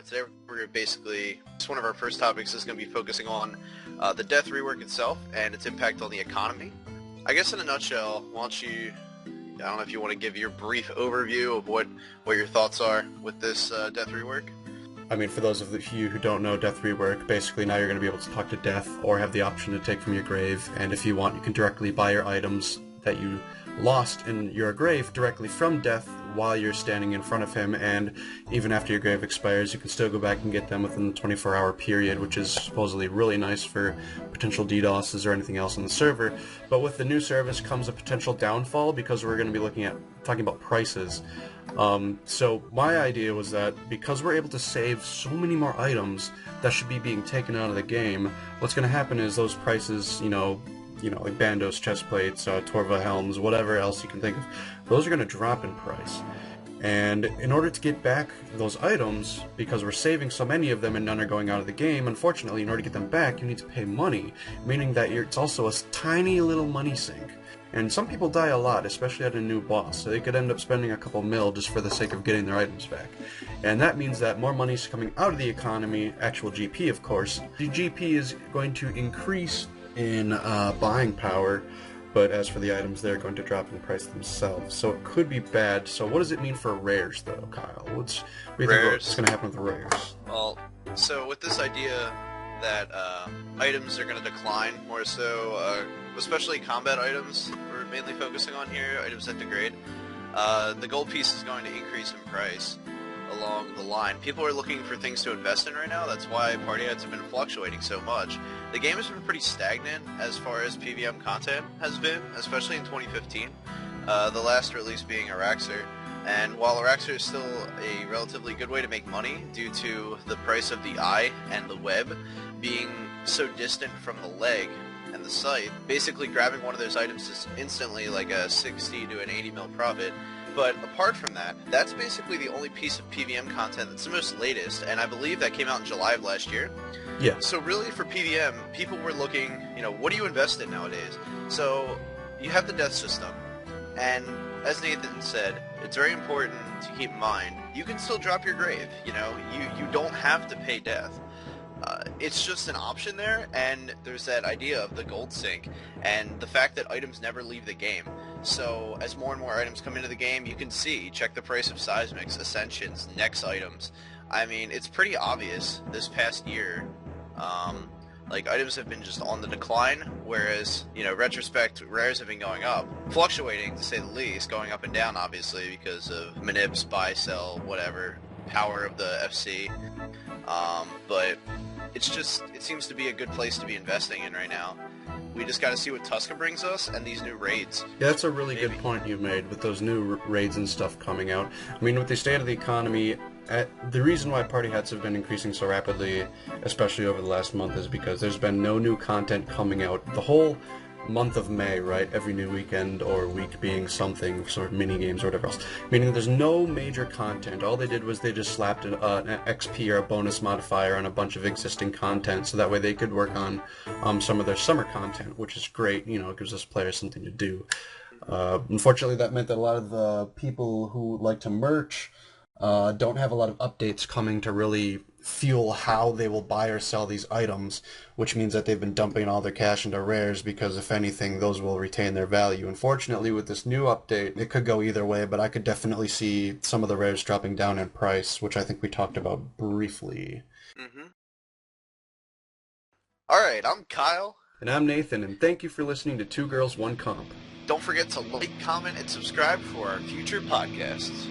Today we're basically, just one of our first topics is going to be focusing on the death rework itself and its impact on the economy. I guess in a nutshell, why don't you, I don't know if you want to give your brief overview of what your thoughts are with this death rework. I mean, for those of you who don't know Death Rework, basically now you're going to be able to talk to Death or have the option to take from your grave, and if you want, you can directly buy your items that you lost in your grave directly from Death while you're standing in front of him, and even after your grave expires, you can still go back and get them within the 24-hour period, which is supposedly really nice for potential DDoSes or anything else on the server. But with the new service comes a potential downfall, because we're going to be talking about prices. So my idea was that because we're able to save so many more items that should be being taken out of the game, what's going to happen is those prices, like bandos, chest plates, Torva helms, whatever else you can think of, those are going to drop in price. And in order to get back those items, because we're saving so many of them and none are going out of the game, unfortunately, in order to get them back, you need to pay money, meaning that it's also a tiny little money sink. And some people die a lot, especially at a new boss, so they could end up spending a couple mil just for the sake of getting their items back. And that means that more money is coming out of the economy, actual GP of course. The GP is going to increase in buying power, but as for the items, they're going to drop in price themselves. So it could be bad. So what does it mean for rares, though, Kyle? What do you think what's going to happen with the rares? Well, so with this idea that items are going to decline more so, especially combat items we're mainly focusing on here, items that degrade, the gold piece is going to increase in price along the line. People are looking for things to invest in right now. That's why party ads have been fluctuating so much. The game has been pretty stagnant as far as PVM content has been, especially in 2015. The last release being Araxxor. And while Araxxor is still a relatively good way to make money due to the price of the eye and the web being so distant from the leg and the scythe, basically grabbing one of those items is instantly like a 60 to an 80 mil profit. But apart from that, that's basically the only piece of PVM content that's the most latest, and I believe that came out in July of last year. Yeah. So really for PVM, people were looking, what do you invest in nowadays? So you have the death system, and as Nathan said, it's very important to keep in mind, you can still drop your grave, you don't have to pay death. It's just an option there, and there's that idea of the gold sink, and the fact that items never leave the game. So as more and more items come into the game, you can check the price of seismics, ascensions, next items. I mean, it's pretty obvious this past year, items have been just on the decline, whereas, retrospect, rares have been going up. Fluctuating, to say the least, going up and down, obviously, because of manips, buy, sell, whatever, power of the FC. But it seems to be a good place to be investing in right now. We just got to see what Tuska brings us and these new raids. Yeah, that's a really good point you made with those new raids and stuff coming out. I mean, with the state of the economy, the reason why party hats have been increasing so rapidly, especially over the last month, is because there's been no new content coming out. The whole month of May, right? Every new weekend or week being something, sort of mini games or whatever else. Meaning there's no major content. All they did was they just slapped an XP or a bonus modifier on a bunch of existing content, so that way they could work on some of their summer content, which is great. It gives us players something to do. Unfortunately, that meant that a lot of the people who like to merch don't have a lot of updates coming to really fuel how they will buy or sell these items, which means that they've been dumping all their cash into rares, because if anything, those will retain their value. Unfortunately, with this new update, it could go either way, but I could definitely see some of the rares dropping down in price, which I think we talked about briefly. Mm-hmm. Alright, I'm Kyle. And I'm Nathan, and thank you for listening to Two Girls, One Comp. Don't forget to like, comment, and subscribe for our future podcasts.